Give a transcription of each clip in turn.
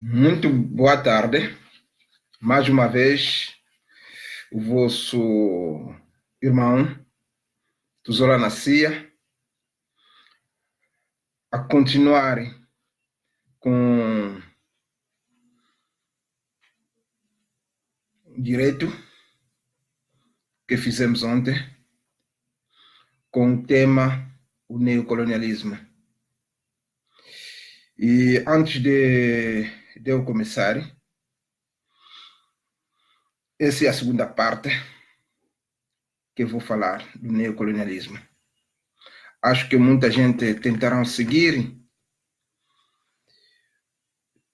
Muito boa tarde. Mais uma vez, o vosso irmão, Tuzola Nascia, a continuar com o direito que fizemos ontem, com o tema o neocolonialismo. E antes de eu começar, essa é a segunda parte que eu vou falar do neocolonialismo. Acho que muita gente tentará seguir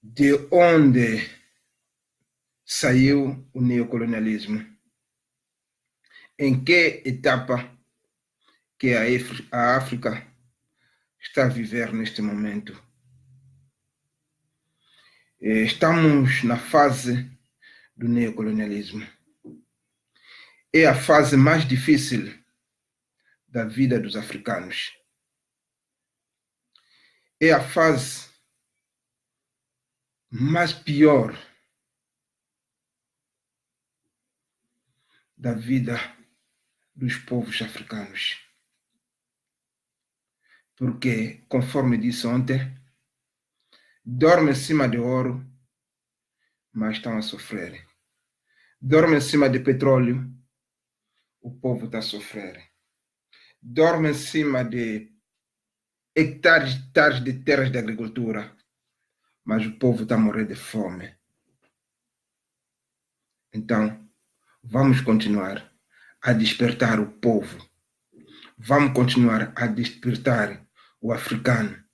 de onde saiu o neocolonialismo, em que etapa que a África está a viver neste momento. Estamos na fase do neocolonialismo. É a fase mais difícil da vida dos africanos. É a fase mais pior da vida dos povos africanos. Porque, conforme disse ontem, dorme em cima de ouro, mas estão a sofrer. Dorme em cima de petróleo, o povo está a sofrer. Dorme em cima de hectares e hectares de terras de agricultura, mas o povo está a morrer de fome. Então, vamos continuar a despertar o povo. Vamos continuar a despertar o africano,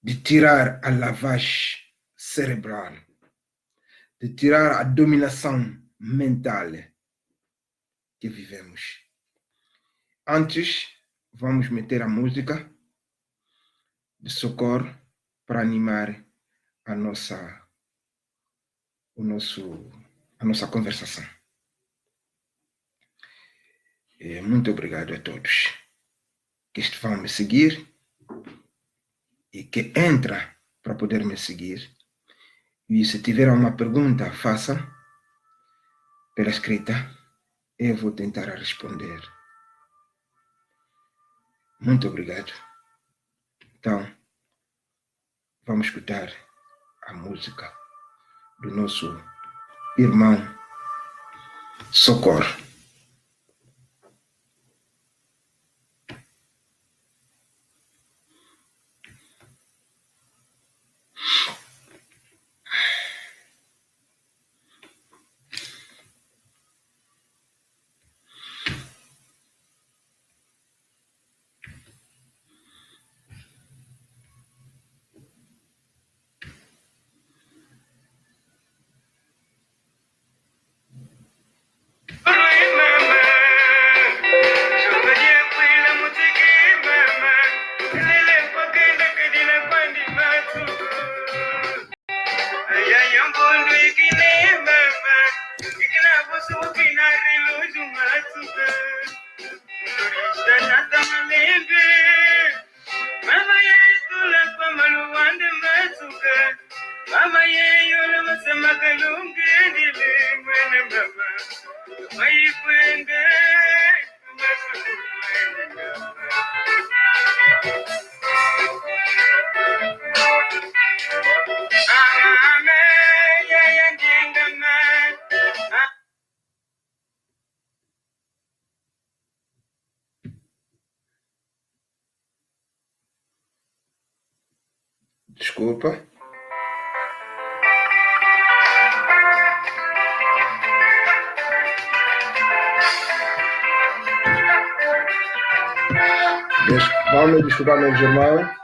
de tirar a lavagem cerebral, de tirar a dominação mental que vivemos. Antes, vamos meter a música de socorro para animar a nossa conversação. Muito obrigado a todos que vão me seguir e que entra para poder me seguir. E se tiver uma pergunta, façam pela escrita. Eu vou tentar responder. Muito obrigado. Então, vamos escutar a música do nosso irmão Socorro. Desculpa. Vamos desculpar, meus irmãos.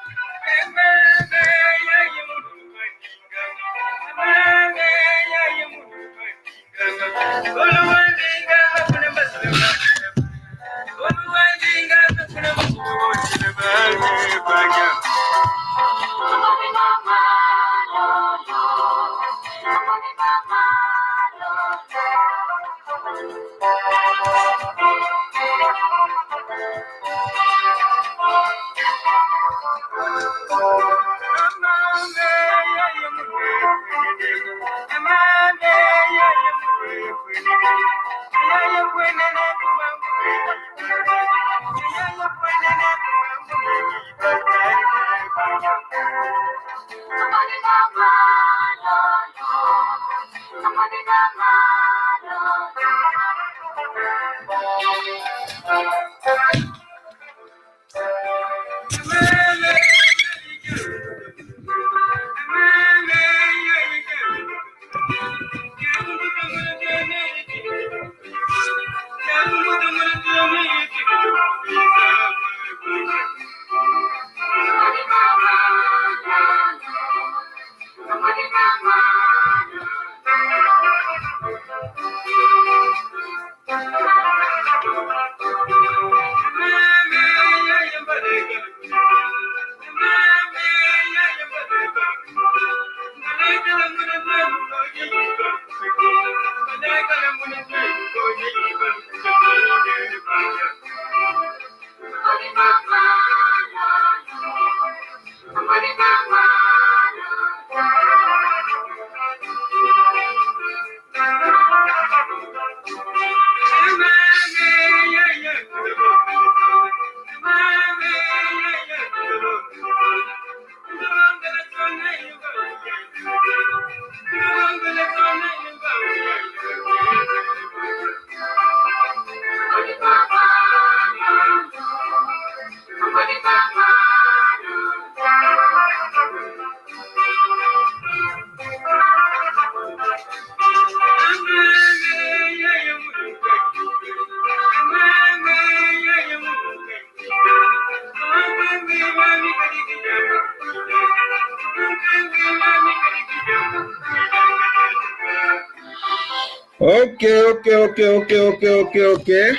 Ok.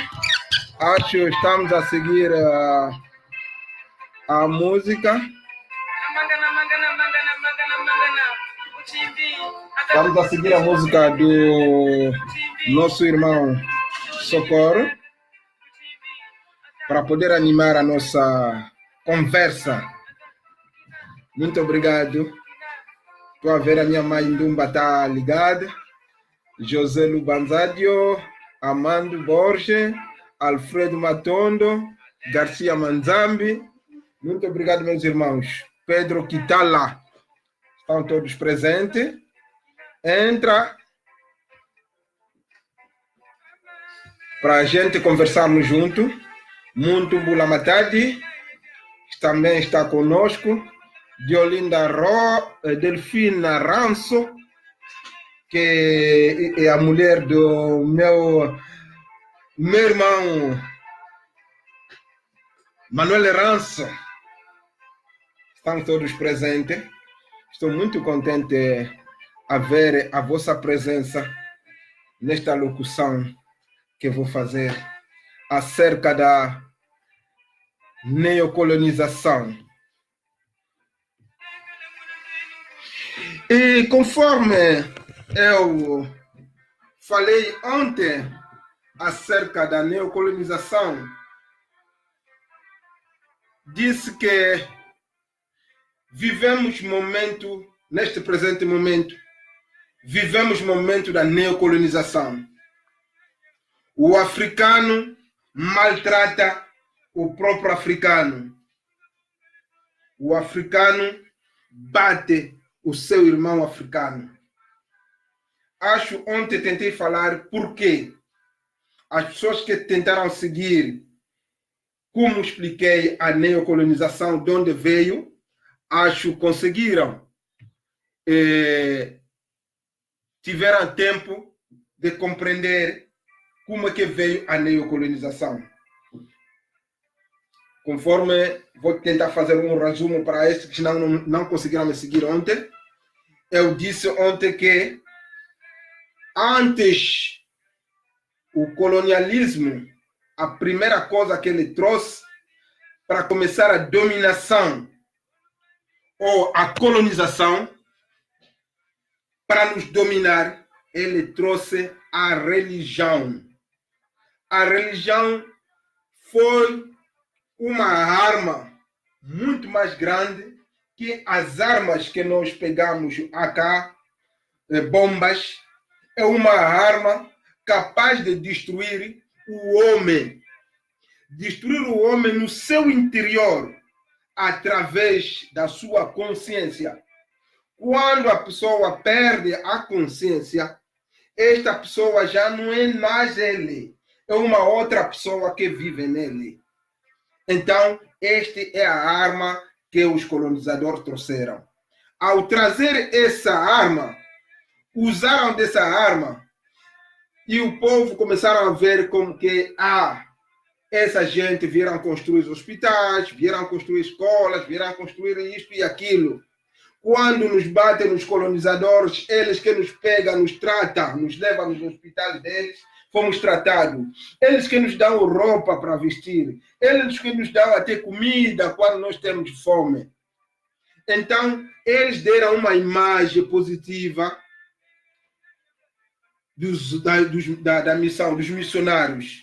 Acho que estamos a seguir a música. Estamos a seguir a música do nosso irmão Socorro para poder animar a nossa conversa. Muito obrigado. Estou a ver a minha mãe Ndumba está ligada. José Lubanzadio, Amando Borges, Alfredo Matondo, Garcia Manzambi. Muito obrigado, meus irmãos. Pedro Quitala. Estão todos presentes. Entra para a gente conversarmos junto. Muito Bulamatadi também está conosco. Diolinda Delfina Ranço, que é a mulher do meu irmão Manuel Ranço. Estão todos presentes. Estou muito contente a ver a vossa presença nesta locução que vou fazer acerca da neocolonização. E conforme eu falei ontem acerca da neocolonização, disse que vivemos neste presente momento, vivemos momento da neocolonização. O africano maltrata o próprio africano. O africano bate o seu irmão africano. Acho ontem tentei falar por quê. As pessoas que tentaram seguir, como expliquei, a neocolonização, de onde veio, acho conseguiram. Tiveram tempo de compreender como é que veio a neocolonização. Conforme vou tentar fazer um resumo para esses que não conseguiram me seguir ontem, eu disse ontem que antes o colonialismo, a primeira coisa que ele trouxe para começar a dominação ou a colonização, para nos dominar, ele trouxe a religião. A religião foi uma arma muito mais grande que as armas que nós pegamos acá, bombas. É uma arma capaz de destruir o homem. Destruir o homem no seu interior, através da sua consciência. Quando a pessoa perde a consciência, esta pessoa já não é mais ele, é uma outra pessoa que vive nele. Então, esta é a arma que os colonizadores trouxeram. Ao trazer essa arma, usaram dessa arma e o povo começaram a ver como que essa gente vieram construir hospitais, vieram construir escolas, vieram construir isto e aquilo. Quando nos batem os colonizadores, eles que nos pegam, nos tratam, nos levam nos hospitais deles, fomos tratados. Eles que nos dão roupa para vestir, eles que nos dão até comida quando nós temos fome. Então, eles deram uma imagem positiva da missão, dos missionários.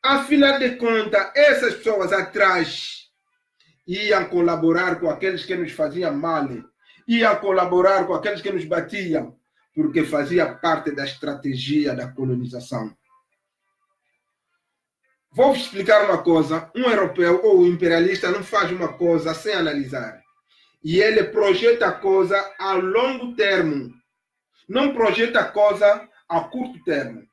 Afinal de contas, essas pessoas atrás iam colaborar com aqueles que nos faziam mal, iam colaborar com aqueles que nos batiam, porque fazia parte da estratégia da colonização. Vou explicar uma coisa: um europeu ou um imperialista não faz uma coisa sem analisar. E ele projeta a coisa a longo termo, não projeta a coisa a curto termo.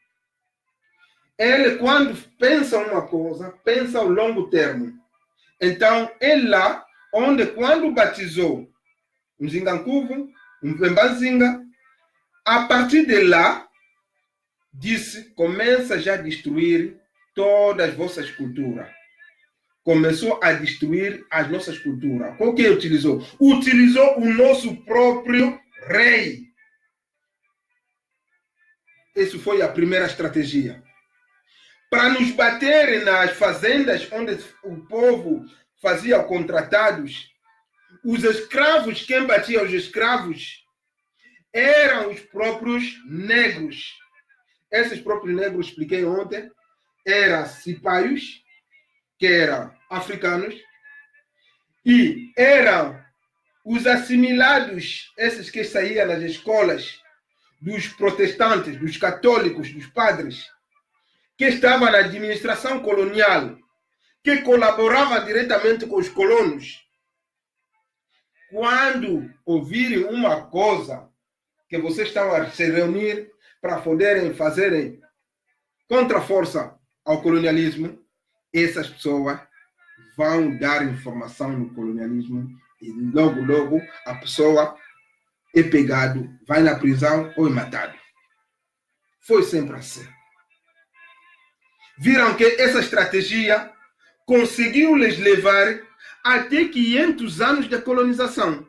Ele, quando pensa uma coisa, pensa ao longo termo. Então, ele lá, onde quando batizou um Zingancuvo, um Pembazinga, a partir de lá, disse, começa já a destruir todas as vossas culturas. Começou a destruir as nossas culturas. Qual que utilizou? Utilizou o nosso próprio rei. Essa foi a primeira estratégia. Para nos baterem nas fazendas onde o povo fazia contratados, os escravos, quem batia os escravos, eram os próprios negros. Esses próprios negros, expliquei ontem, eram cipaios, que eram africanos, e eram os assimilados, esses que saíam nas escolas dos protestantes, dos católicos, dos padres, que estavam na administração colonial, que colaboravam diretamente com os colonos. Quando ouvirem uma coisa que vocês estão a se reunir para poderem fazerem contra-força ao colonialismo, essas pessoas vão dar informação no colonialismo e logo, logo a pessoa é pegado, vai na prisão ou é matado. Foi sempre assim. Viram que essa estratégia conseguiu lhes levar até 500 anos de colonização.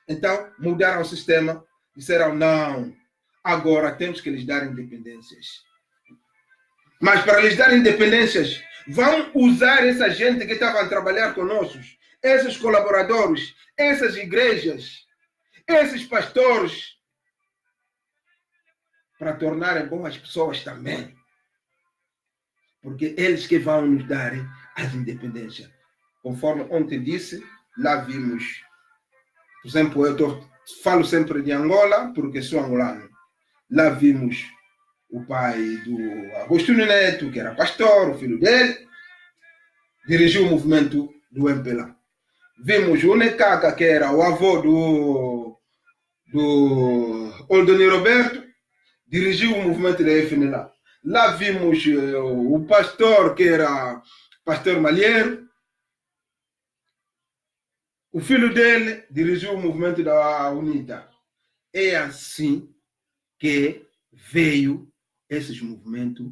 Então, mudaram o sistema, disseram, não, agora temos que lhes dar independências. Mas para lhes dar independências, vão usar essa gente que estava a trabalhar conosco, esses colaboradores, essas igrejas, esses pastores, para tornarem boas pessoas também. Porque eles que vão nos dar as independências. Conforme ontem disse, lá vimos, por exemplo, eu falo sempre de Angola, porque sou angolano. Lá vimos o pai do Agostinho Neto, que era pastor, o filho dele, dirigiu o movimento do MPLA. Vimos o Necaca, que era o avô do Oldoni Roberto, dirigiu o movimento da FNLA. Lá vimos o pastor, que era pastor Malheiro. O filho dele dirigiu o movimento da UNITA. É assim que veio esses movimentos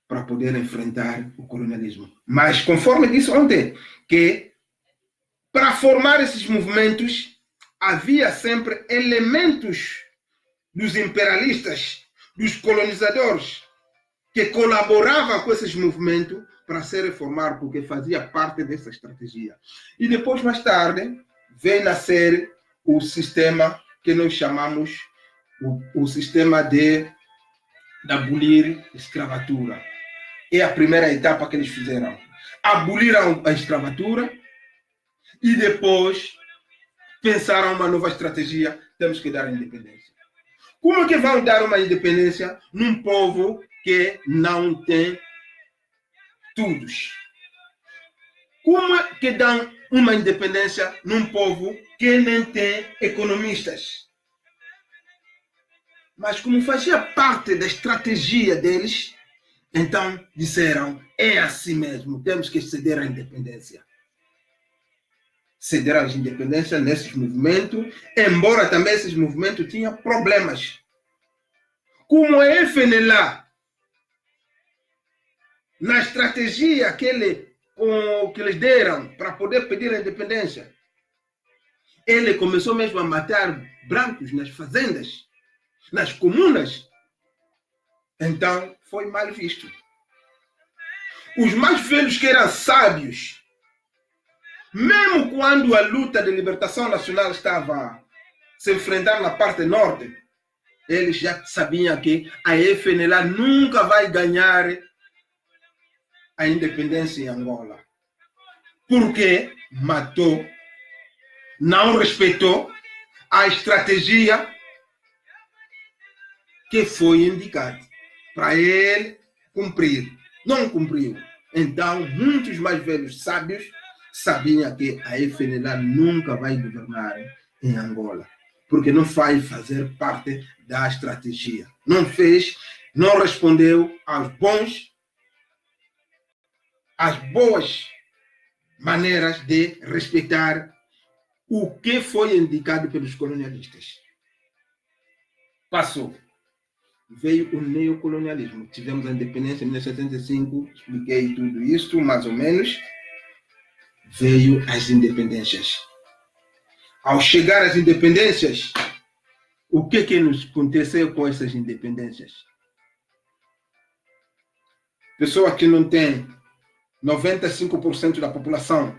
para poder enfrentar o colonialismo. Mas, conforme disse ontem, que para formar esses movimentos havia sempre elementos dos imperialistas, dos colonizadores, que colaboravam com esses movimentos para se reformar, porque fazia parte dessa estratégia. E depois, mais tarde, vem nascer o sistema que nós chamamos o sistema de abolir a escravatura. É a primeira etapa que eles fizeram. Aboliram a escravatura e depois pensaram uma nova estratégia, temos que dar a independência. Como que vão dar uma independência num povo que não tem tudo? Como que dão uma independência num povo que nem tem economistas. Mas como fazia parte da estratégia deles, então disseram, é assim mesmo, temos que ceder à independência. Ceder à independência nesses movimentos, embora também esses movimentos tinham problemas. Como a FNLA, na estratégia que eles deram para poder pedir a independência, ele começou mesmo a matar brancos nas fazendas, nas comunas. Então, foi mal visto. Os mais velhos que eram sábios, mesmo quando a luta de libertação nacional estava a se enfrentar na parte norte, eles já sabiam que a FNLA nunca vai ganhar a independência em Angola. Porque matou, não respeitou a estratégia que foi indicada para ele cumprir. Não cumpriu. Então, muitos mais velhos sábios sabiam que a FNLA nunca vai governar em Angola, porque não vai fazer parte da estratégia. Não fez, não respondeu às boas maneiras de respeitar o que foi indicado pelos colonialistas. Passou. Veio o neocolonialismo. Tivemos a independência em 1975, expliquei tudo isso, mais ou menos. Veio as independências. Ao chegar às independências, o que nos aconteceu com essas independências? Pessoa que não tem 95% da população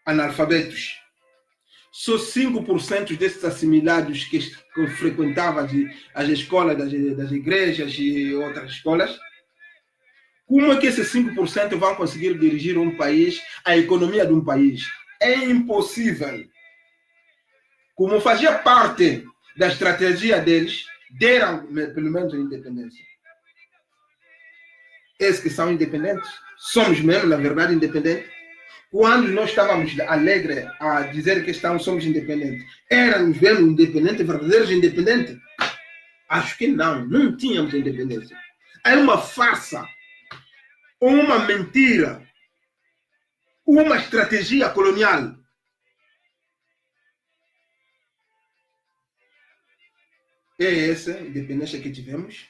analfabetos, só 5% desses assimilados que frequentavam as escolas das igrejas e outras escolas. Como é que esses 5% vão conseguir dirigir um país, a economia de um país? É impossível. Como fazia parte da estratégia deles, deram pelo menos a independência. Esses que são independentes, somos mesmo, na verdade, independentes. Quando nós estávamos alegres a dizer que somos independentes, éramos mesmo independentes, verdadeiros independentes? Acho que não tínhamos independência. É uma farsa, uma mentira, uma estratégia colonial. É essa independência que tivemos.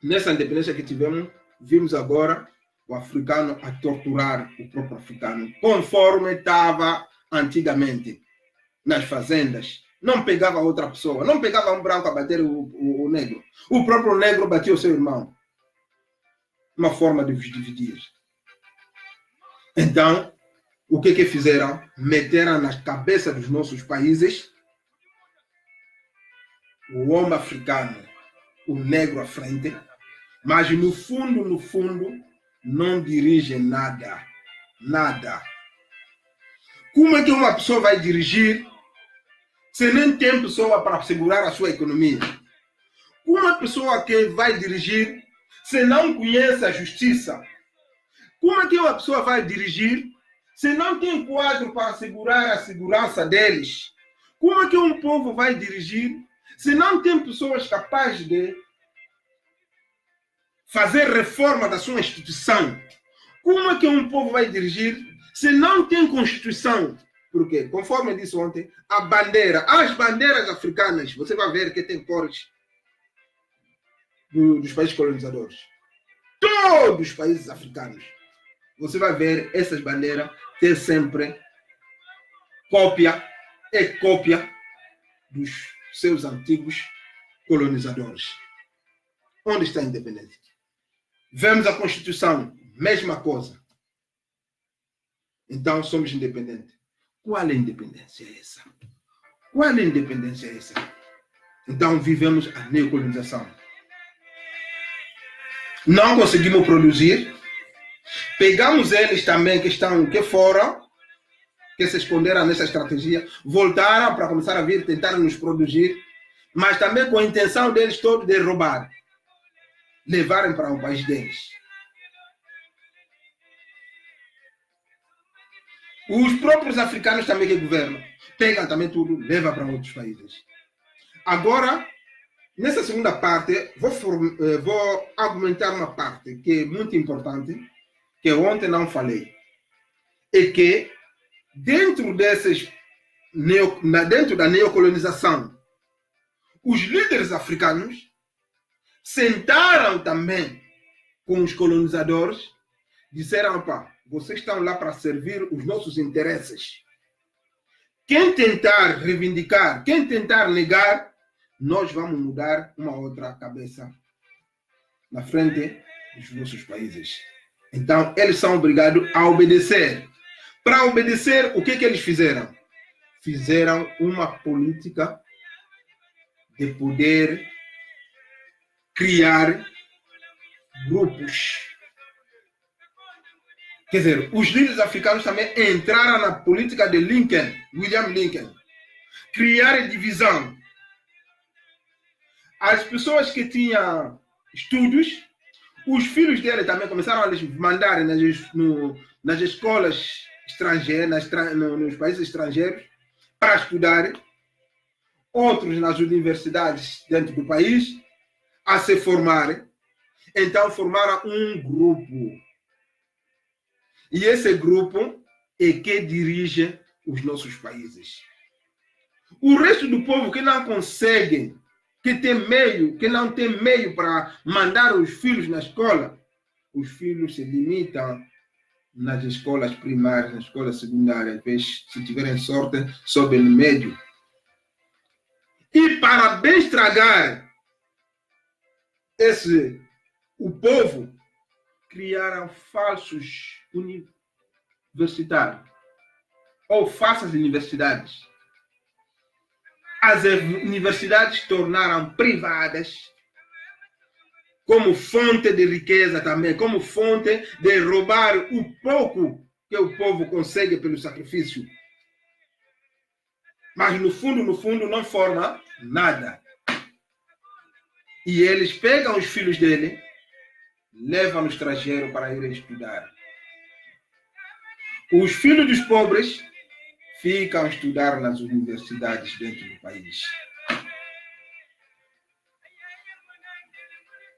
Nessa independência que tivemos, vimos agora o africano a torturar o próprio africano, conforme estava antigamente nas fazendas. Não pegava outra pessoa, não pegava um branco a bater o negro. O próprio negro batia o seu irmão. Uma forma de os dividir. Então, o que fizeram? Meteram nas cabeças dos nossos países o homem africano, o negro à frente, mas no fundo, não dirige nada. Nada. Como é que uma pessoa vai dirigir se nem tem pessoa para segurar a sua economia? Uma pessoa que vai dirigir se não conhece a justiça? Como é que uma pessoa vai dirigir se não tem quadro para assegurar a segurança deles? Como é que um povo vai dirigir se não tem pessoas capazes de fazer reforma da sua instituição? Como é que um povo vai dirigir se não tem Constituição? Porque, conforme eu disse ontem, as bandeiras africanas, você vai ver que tem cores dos países colonizadores. Todos os países africanos. Você vai ver essas bandeiras ter sempre cópia dos seus antigos colonizadores. Onde está a independência? Vemos a Constituição, mesma coisa. Então somos independentes. Qual é a independência essa? Qual é a independência essa? Então vivemos a neocolonização. Não conseguimos produzir. Pegamos eles também que estão aqui fora, que se esconderam nessa estratégia, voltaram para começar a vir, tentar nos produzir, mas também com a intenção deles todos de roubar, levarem para o país deles. Os próprios africanos também que governam pegam também tudo, levam para outros países. Agora, nessa segunda parte, vou argumentar uma parte que é muito importante, que ontem não falei. É que dentro dentro da neocolonização, os líderes africanos sentaram também com os colonizadores, disseram, pá, vocês estão lá para servir os nossos interesses. Quem tentar reivindicar, quem tentar negar, nós vamos mudar uma outra cabeça na frente dos nossos países. Então, eles são obrigados a obedecer. Para obedecer, o que eles fizeram? Fizeram uma política de poder criar grupos. Quer dizer, os líderes africanos também entraram na política de Lincoln, William Lincoln. Criar divisão. As pessoas que tinham estudos, os filhos dele também começaram a lhes mandar nas escolas estrangeiras, nos países estrangeiros, para estudar. Outros nas universidades dentro do país, a se formarem. Então formaram um grupo. E esse grupo é que dirige os nossos países. O resto do povo que não consegue, que não tem meio para mandar os filhos na escola, os filhos se limitam nas escolas primárias, nas escolas secundárias, às vezes, se tiverem sorte, sobem no médio. E para bem estragar o povo, criaram falsos universitários ou falsas universidades. As universidades tornaram privadas como fonte de riqueza também, como fonte de roubar o pouco que o povo consegue pelo sacrifício. Mas no fundo, não forma nada. E eles pegam os filhos dele, levam no estrangeiro para irem estudar. Os filhos dos pobres ficam a estudar nas universidades dentro do país.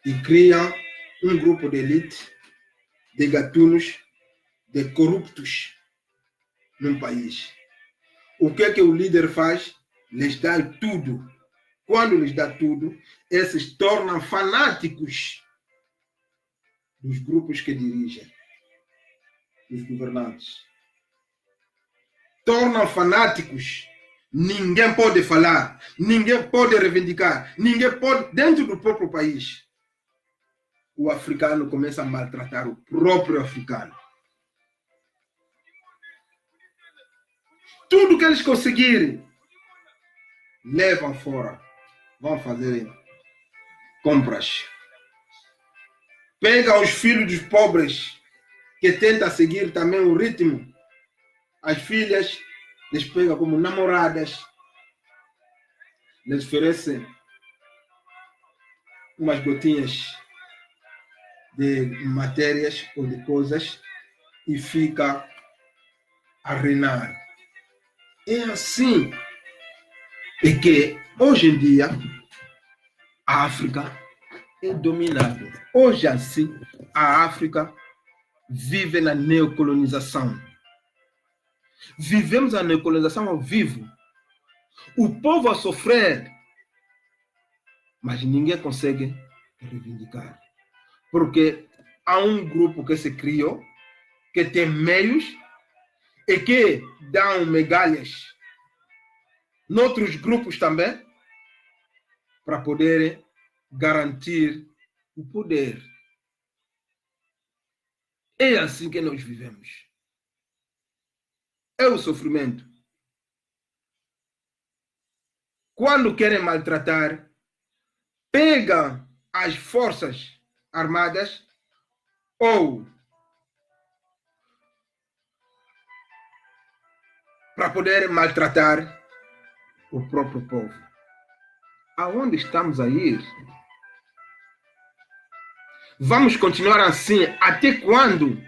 E criam um grupo de elite, de gatunos, de corruptos num país. O que o líder faz? Lhes dá tudo. Quando lhes dá tudo, esses tornam fanáticos dos grupos que dirigem, dos governantes. Tornam fanáticos. Ninguém pode falar, ninguém pode reivindicar, ninguém pode, dentro do próprio país. O africano começa a maltratar o próprio africano. Tudo que eles conseguirem, levam fora. Vão fazer compras. Pegam os filhos dos pobres que tentam seguir também o ritmo. As filhas les pegam como namoradas. Les oferecem umas gotinhas de matérias ou de coisas e fica a reinar. É assim é que hoje em dia a África é dominada. Hoje assim a África vive na neocolonização. Vivemos a neocolonização ao vivo. O povo a sofrer, mas ninguém consegue reivindicar. Porque há um grupo que se criou, que tem meios e que dão migalhas noutros grupos também, para poderem garantir o poder. É assim que nós vivemos. É o sofrimento. Quando querem maltratar, pegam as forças armadas ou para poder maltratar o próprio povo. Aonde estamos a ir? Vamos continuar assim até quando?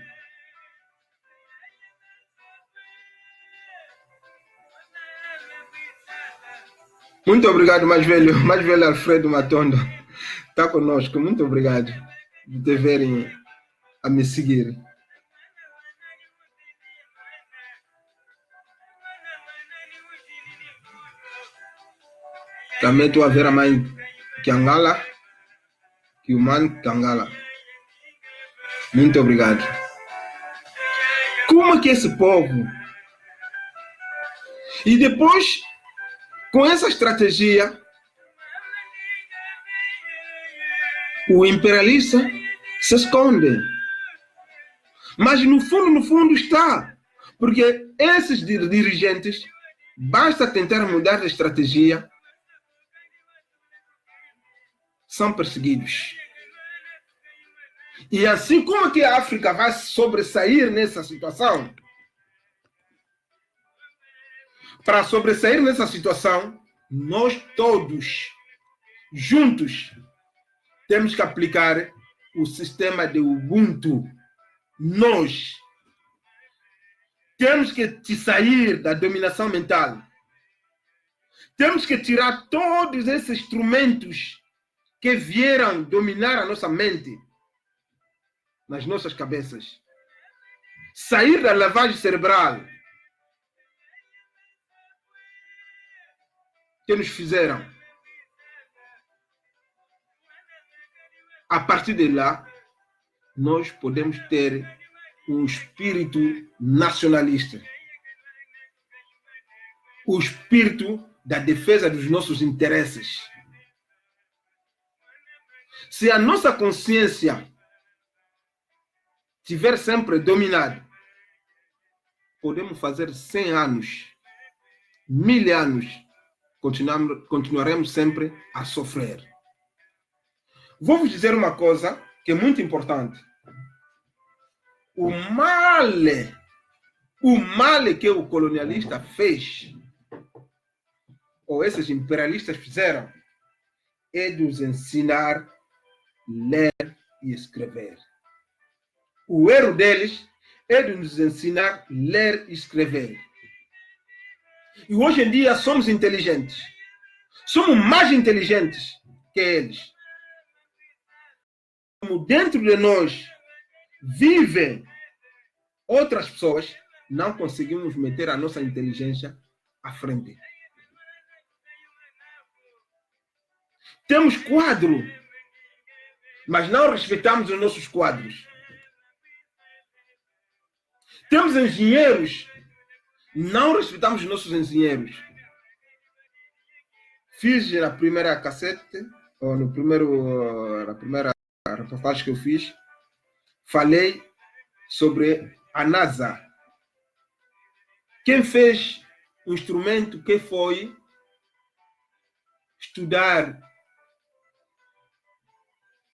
Muito obrigado, mais velho Alfredo Matondo. Está conosco. Muito obrigado de te verem a me seguir. Também estou a ver a mãe Kiangala, Kiuman Kiangala. Muito obrigado. Como é que esse povo... E depois, com essa estratégia, o imperialista se esconde. Mas no fundo está. Porque esses dirigentes, basta tentar mudar de estratégia, são perseguidos. E assim como que a África vai sobressair nessa situação? Para sobressair nessa situação, nós todos, juntos, temos que aplicar o sistema de Ubuntu. Nós temos que sair da dominação mental. Temos que tirar todos esses instrumentos que vieram dominar a nossa mente, nas nossas cabeças. Sair da lavagem cerebral que nos fizeram. A partir de lá, nós podemos ter um espírito nacionalista. O espírito da defesa dos nossos interesses. Se a nossa consciência estiver sempre dominada, podemos fazer 100 anos, 1000 anos, continuaremos sempre a sofrer. Vou vos dizer uma coisa que é muito importante. O mal que o colonialista fez, ou esses imperialistas fizeram, é nos ensinar a ler e escrever. O erro deles é de nos ensinar a ler e escrever. E hoje em dia somos inteligentes. Somos mais inteligentes que eles. Como dentro de nós vivem outras pessoas, não conseguimos meter a nossa inteligência à frente. Temos quadro, mas não respeitamos os nossos quadros. Temos engenheiros, não respeitamos os nossos engenheiros. Fiz na primeira cassete, ou na primeira reportagem que eu fiz, falei sobre a NASA. Quem fez o instrumento que foi estudar